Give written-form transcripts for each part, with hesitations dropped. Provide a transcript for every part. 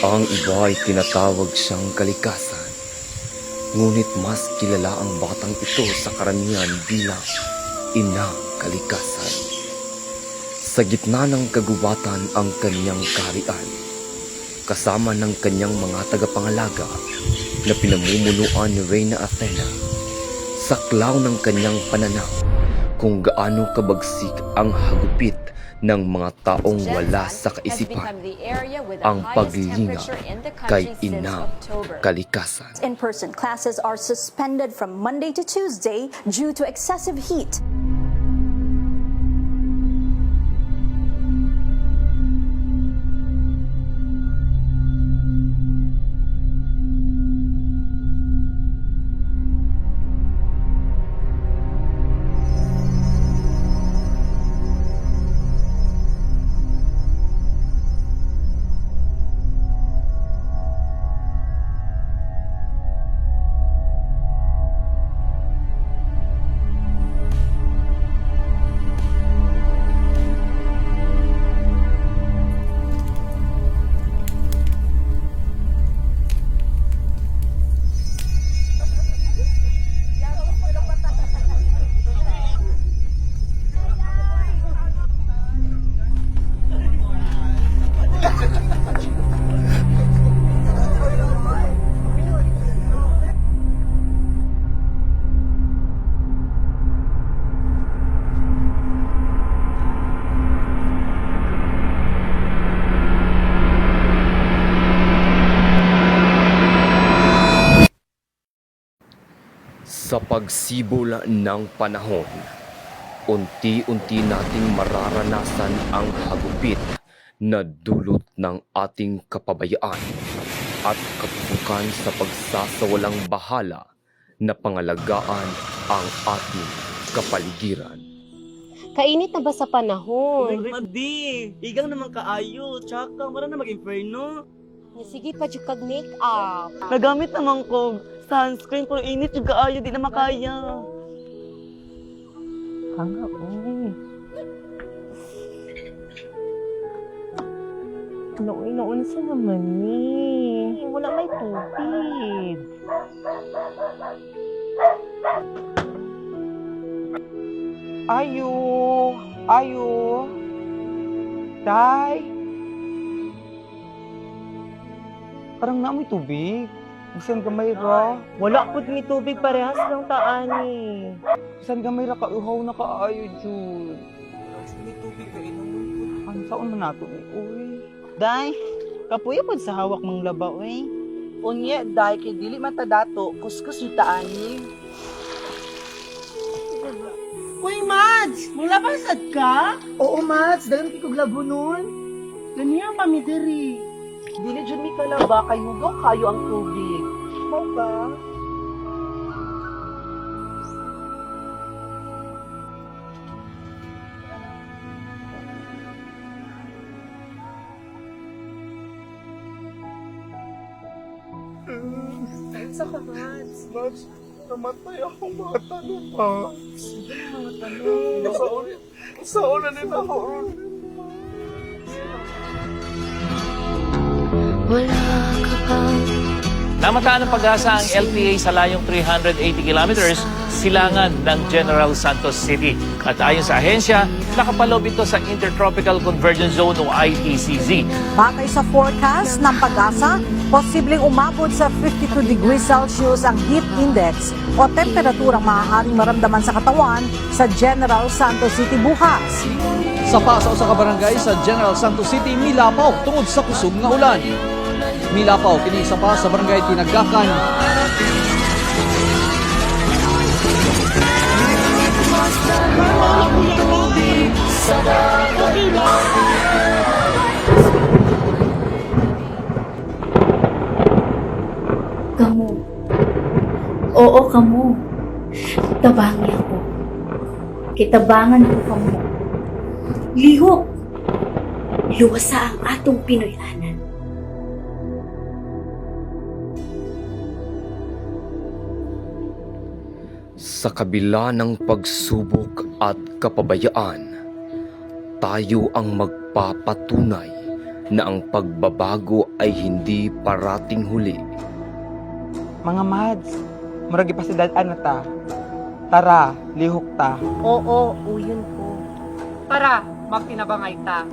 Ang iba ay tinatawag siyang kalikasan, ngunit mas kilala ang batang ito sa karamihan bilang inang kalikasan. Sa gitna ng kagubatan ang kanyang kaharian, kasama ng kanyang mga tagapangalaga na pinamumunuan ni Reyna Athena, saklaw ng kanyang pananaw kung gaano kabagsik ang hagupit ng mga taong wala sa kaisipan, ang paglinga kay inang kalikasan. In-person classes are suspended from Monday to Tuesday due to excessive heat. Sa pagsibol ng panahon, unti-unti nating mararanasan ang hagupit na dulot ng ating kapabayaan at katutukan sa pagsasawalang bahala na pangalagaan ang ating kapaligiran. Kainit na ba sa panahon? Madi, igang naman kaayo, tsaka mara na mag-inferno. Sige pa dyan kag-make-up. Nagamit naman ko sunscreen pero init yung kaayo, di na makaya. Hanga, oy. Naunsa naman ni. Wala may tubig. Ayo. Day. Parang namoy tubig. Bisan gamay ra. Wala pud mi tubig parehas lang taani. Bisan gamay ra kauhaw na kaayo jud. May tubig ka inom. Ano saon man nato ni oy. Day, kapuya pod sa hawak mang laba oy. Unya day kay dili man ta dato kuskus yung taani. Uy, Mads! Mulabasad ka? Oo, Mads. Dalang kikog labo nun. Ganyan, pamidiri. Dili dyan mi kalaba, kay mugaw kayo ang tubig. Mau ba? Sa ka, Mads? Mads, namatay akong bata na, Mads. Mga tanong. Sa una nila ako. Namataan ng pag-asa ang LPA sa layong 380 kilometers silangan ng General Santos City. At ayon sa ahensya, nakapalob ito sa Intertropical Convergence Zone o ITCZ. Batay sa forecast ng pag-asa, posibleng umabot sa 52 degrees Celsius ang heat index o temperaturang maaaring maramdaman sa katawan sa General Santos City bukas. Sa pasaw sa kabarangay sa General Santos City, milapaw tungod sa kusog nga ulan. Milapaw kini sa pa sa barangay Tinagakan. Kamu. Oo, kamu. Tabangi ako. Kitabangan ko kamu. Lihok. Luwasa ang atong Pinoyanan. Sa kabila ng pagsubok at kapabayaan, tayo ang magpapatunay na ang pagbabago ay hindi parating huli. Mga mads, murag ipasidad-an na ta. Tara, lihok ta. Oo, uyon ko. Tara, magtinabangay ta.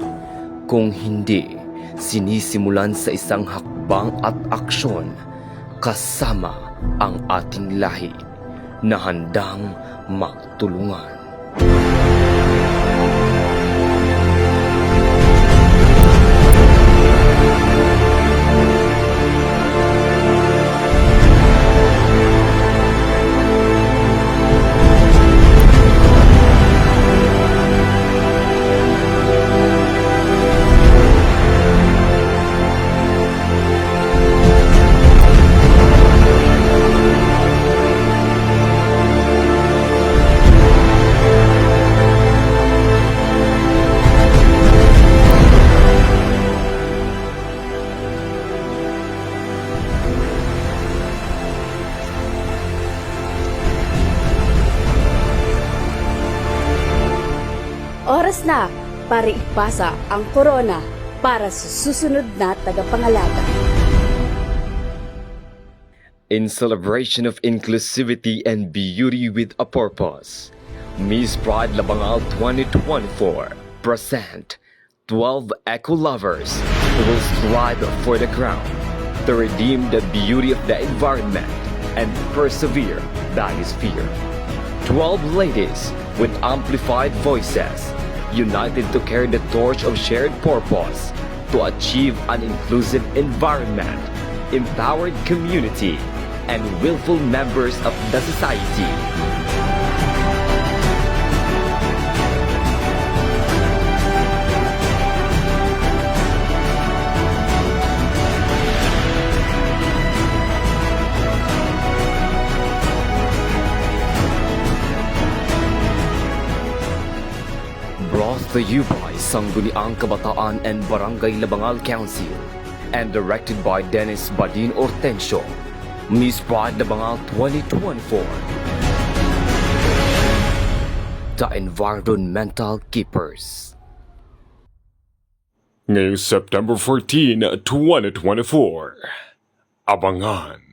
Kung hindi, sinisimulan sa isang hakbang at aksyon kasama ang ating lahi na handang magtulungan. Oras na para ipasa ang korona para sa susunod na tagapangalaga. In celebration of inclusivity and beauty with a purpose, Miss Pride Labangal 2024 present 12 eco-lovers who will strive for the crown to redeem the beauty of the environment and persevere that is fear. 12 ladies with amplified voices, united to carry the torch of shared purpose to achieve an inclusive environment, empowered community, and willful members of the society. Brought to you by Sangguniang Kabataan and Barangay Labangal Council and directed by Dennis Badin Ortencio, Miss Pride Labangal 2024. The Environmental Keepers. Ngayong September 14, 2024, abangan